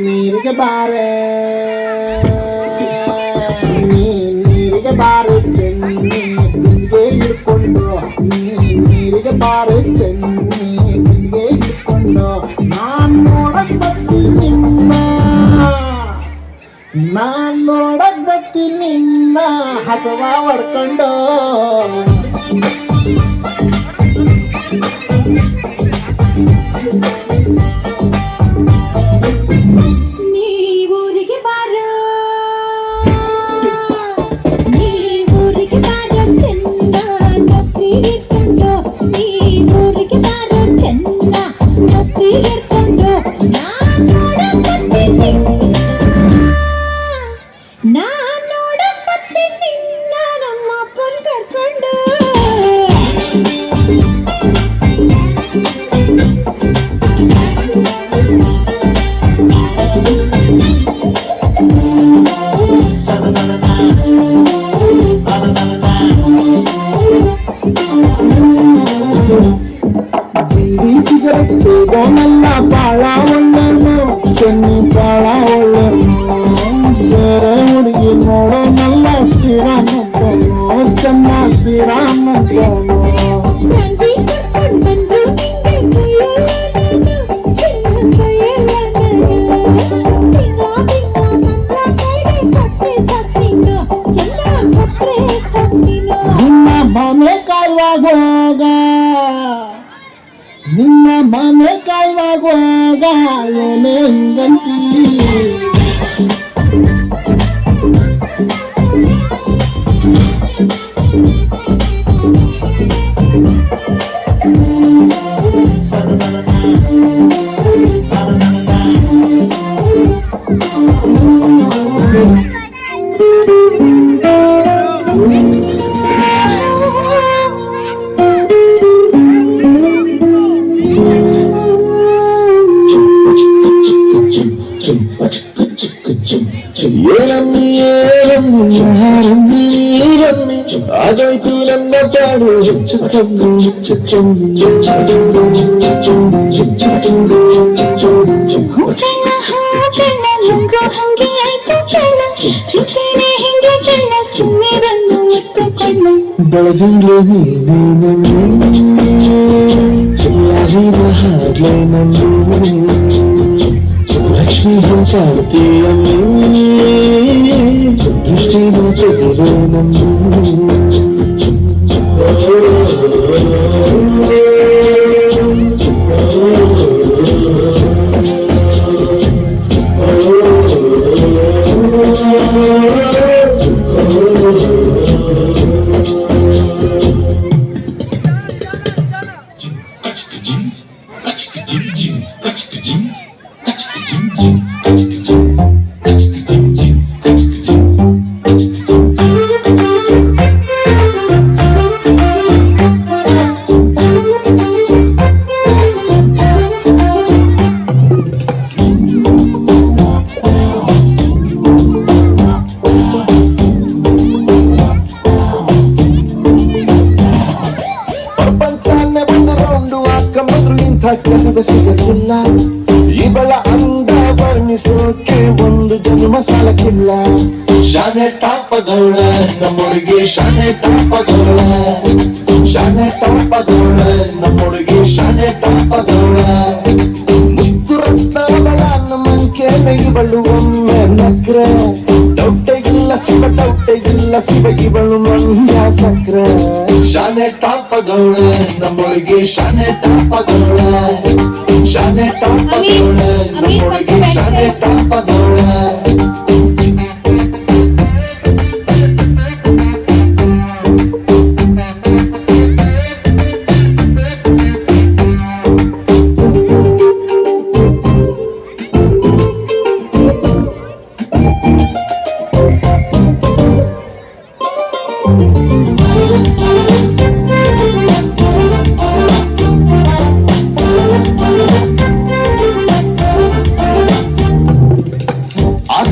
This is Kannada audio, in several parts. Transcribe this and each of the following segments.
ನೀರಿಗೆ ಬಾರೆ ನೀರಿಗೆ ಬಾರೆ ಚೆನ್ನಿ ಬಿಂದಿಗೆ ಹಿಡ್ಕೊಂಡು ನೀರಿಗೆ ಬಾರೆ ಚೆನ್ನಿ ಬಿಂದಿಗೆ ಹಿಡ್ಕೊಂಡು ನಾನ್ ನೋಡಕ್ ಬರ್ತೀನಿ ನಾನ್ ನೋಡಕ್ ಬರ್ತೀನಿ ಹಸವ ಹೊಡ್ಕೊಂಡು ಸಿಗರೆಟ್ ಸೇದೋನಲ್ಲ ಬಾಳ ಒಳ್ಳೆನು ಚೆನ್ನಿ ಬಾಳ ಒಳ್ಳೆನು ಬೇರೆ ಹುಡುಗಿ ನೋಡೋನಲ್ಲ ಶ್ರೀರಾಮಂತನು ಚೆನ್ನ ಶ್ರೀರಾಮಂತನು ನಿನ್ನ ಮನೆ ಕಾಯುವಾಗ ನಿನ್ನ ಮನೆ ಕಾಯುವಾಗ ಏನೇ ಹಿಂಗಂತೀ ಆಗೋಯ್ತು ನನ್ನ ಪಾಡು ಬೆಳದಿಂಗ್ಳು ಹಾಡ್ಲೆ ಲಕ್ಷ್ಮೀ ಹಂಚಾಡ್ತೀಯಮ್ಮಿ ದೃಷ್ಟಿನ ತೆಗೆದು ಕೆಲವ ಸಿಗಲಿಲ್ಲ ಇವಳ ಅಂದ ವರ್ಣಿಸೋಕೆ ಒಂದು ಜನ್ಮ ಸಾಲಕ್ಕಿಲ್ಲ ಶಾನೆ ಟಾಪದವಳ ನಮ್ಮೊಳಗೆ ಶಾನೆ ಟಾಪದವಳ ಶಾನೆ ಟಾಪದವಳ ನಮ್ಮೊಳಗೆ ಶಾನೆ ಟಾಪದವಳ ಮುತ್ತು ರತ್ನವಳ ನಮ್ಮಂಕೇನೆ ಇವಳು ಒಮ್ಮೆ ನಕ್ರೆ ಡೌಟೆ ಇಲ್ಲ ಶಿವ ಇವಳು ಮಂಡ್ಯ ಸಕ್ರೆ ಶಾನೆ ಟಾಪದವಳ ನಮ್ಮೊಳಗೆ ಶಾನೆ ಟಾಪದವಳ ಶಾನೆ ಟಾಪದವಳ ನಮ್ಮೊಳಗೆ ಶಾನೆ ಟಾಪದವಳ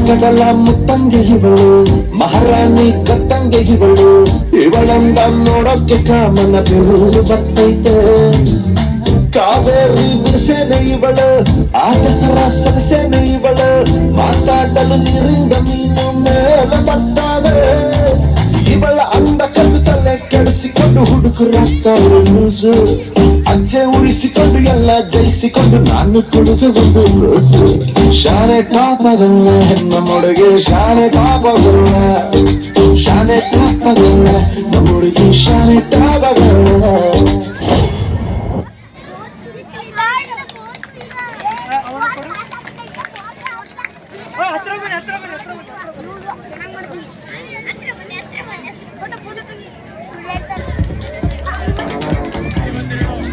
ಕಡಲ ಮುತ್ತಂಗೆ ಇವಳು, ಮಹಾರಾಣಿ ಕತ್ತಂಗೆ ಇವಳು, ಇವಳಂದ ನೋಡೋಕೆ ಕಾಮನ ಬೆಳಲು ಬರ್ತೈತೆ. ಕಾವೇರಿ ಬಿರುಸೇನೆ ಇವಳು, ಆ ದಸರ ಸೊಗಸೇನೆ ಇವಳು, ಮಾತಾಡಲು ನೀರಿಂದ ಮೀನು ಮೇಲೆ ಬರ್ತಾವೆ. ಇವಳ ಅಂದ ಕಂಡು ತಲೆ ಕೆಡಿಸಿಕೊಂಡು ಹುಡುಗರಾಗ್ತಾರೆ ಲೂಸು, ಅಜ್ಜೆ ಉಳಿಸಿಕೊಂಡು ಎಲ್ಲ ಜಯಿಸಿಕೊಂಡು ನಾನು ಕೊಡುಗೆ ಒಂದು ಲೂಸು. ಶಾನೆ ಟಾಪಗಲ್ಲ ನಮ್ಮೊಳಗೆ, ಶಾನೆ ಟಾಪಗಲ್ಲ, ಶಾನೆ ಟಾಪಗಲ್ಲ ನಮ್ಮೊಳಗೆ, ಶಾನೆ ಟಾಪಗಲ್ಲ. ಹತ್ರ ಬನ್ನಿ